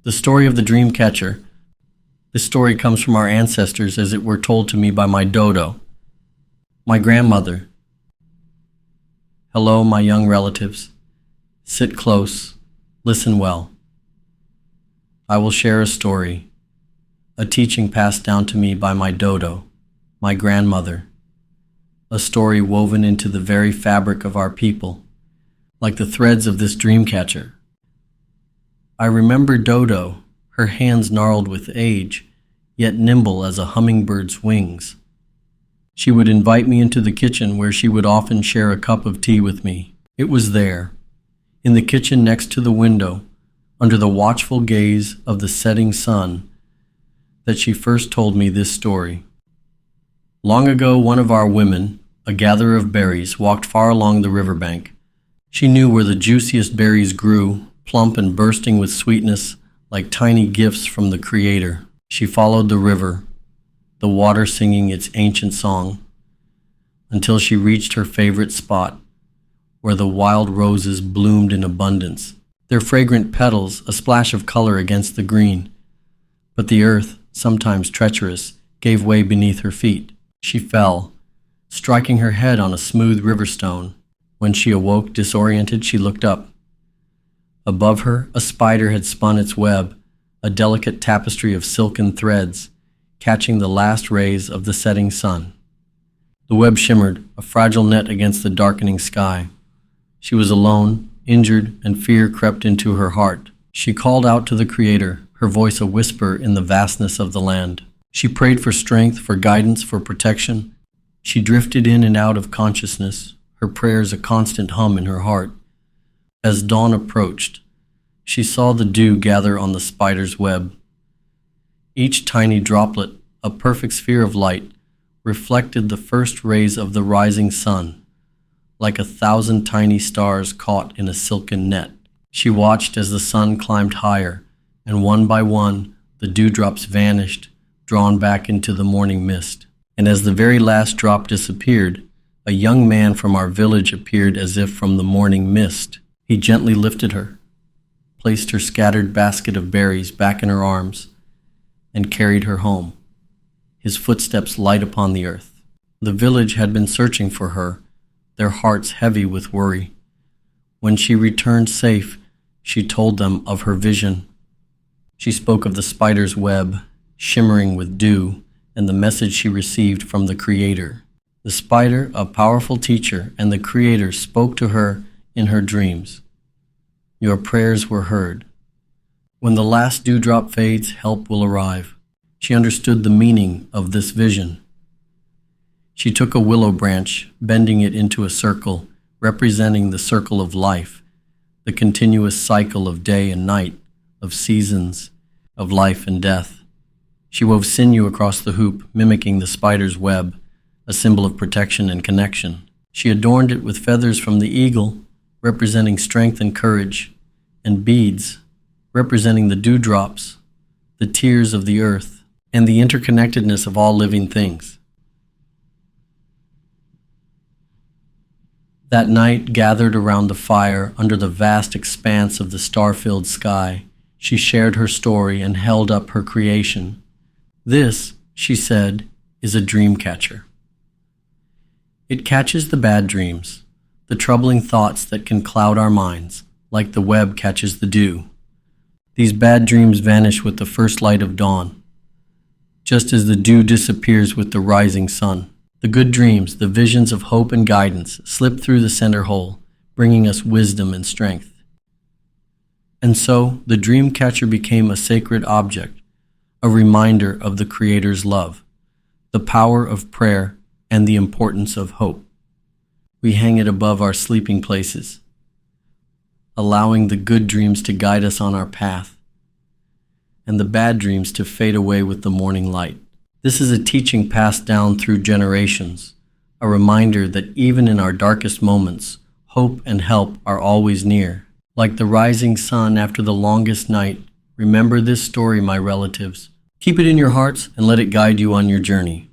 The story of the Dreamcatcher. This story comes from our ancestors as it were told to me by my dodo, my grandmother. Hello, my young relatives. Sit close, listen well. I will share a story, a teaching passed down to me by my dodo, my grandmother, a story woven into the very fabric of our people, like the threads of this dreamcatcher. I remember Dodo, her hands gnarled with age, yet nimble as a hummingbird's wings. She would invite me into the kitchen where she would often share a cup of tea with me. It was there, in the kitchen next to the window, under the watchful gaze of the setting sun, that she first told me this story. Long ago, one of our women, a gatherer of berries, walked far along the riverbank. She knew where the juiciest berries grew, plump and bursting with sweetness, like tiny gifts from the Creator. She followed the river, the water singing its ancient song, until she reached her favorite spot, where the wild roses bloomed in abundance, their fragrant petals a splash of color against the green. But the earth, sometimes treacherous, gave way beneath her feet. She fell, striking her head on a smooth river stone. When she awoke disoriented, she looked up. Above her, a spider had spun its web, a delicate tapestry of silken threads, catching the last rays of the setting sun. The web shimmered, a fragile net against the darkening sky. She was alone, injured, and fear crept into her heart. She called out to the Creator, her voice a whisper in the vastness of the land. She prayed for strength, for guidance, for protection. She drifted in and out of consciousness, her prayers a constant hum in her heart. As dawn approached, she saw the dew gather on the spider's web. Each tiny droplet, a perfect sphere of light, reflected the first rays of the rising sun, like 1,000 tiny stars caught in a silken net. She watched as the sun climbed higher, and one by one the dewdrops vanished, drawn back into the morning mist. And as the very last drop disappeared, a young man from our village appeared as if from the morning mist. He gently lifted her, placed her scattered basket of berries back in her arms, and carried her home, his footsteps light upon the earth. The village had been searching for her, their hearts heavy with worry. When she returned safe, she told them of her vision. She spoke of the spider's web, shimmering with dew, and the message she received from the Creator. The spider, a powerful teacher, and the Creator spoke to her in her dreams. Your prayers were heard. When the last dewdrop fades, help will arrive. She understood the meaning of this vision. She took a willow branch, bending it into a circle, representing the circle of life, the continuous cycle of day and night, of seasons, of life and death. She wove sinew across the hoop, mimicking the spider's web, a symbol of protection and connection. She adorned it with feathers from the eagle, representing strength and courage, and beads, representing the dewdrops, the tears of the earth, and the interconnectedness of all living things. That night, gathered around the fire under the vast expanse of the star-filled sky, she shared her story and held up her creation. This, she said, is a dream catcher. It catches the bad dreams, the troubling thoughts that can cloud our minds, like the web catches the dew. These bad dreams vanish with the first light of dawn, just as the dew disappears with the rising sun. The good dreams, the visions of hope and guidance, slip through the center hole, bringing us wisdom and strength. And so, the dream catcher became a sacred object, a reminder of the Creator's love, the power of prayer, and the importance of hope. We hang it above our sleeping places, allowing the good dreams to guide us on our path, and the bad dreams to fade away with the morning light. This is a teaching passed down through generations, a reminder that even in our darkest moments, hope and help are always near. Like the rising sun after the longest night, remember this story, my relatives. Keep it in your hearts and let it guide you on your journey.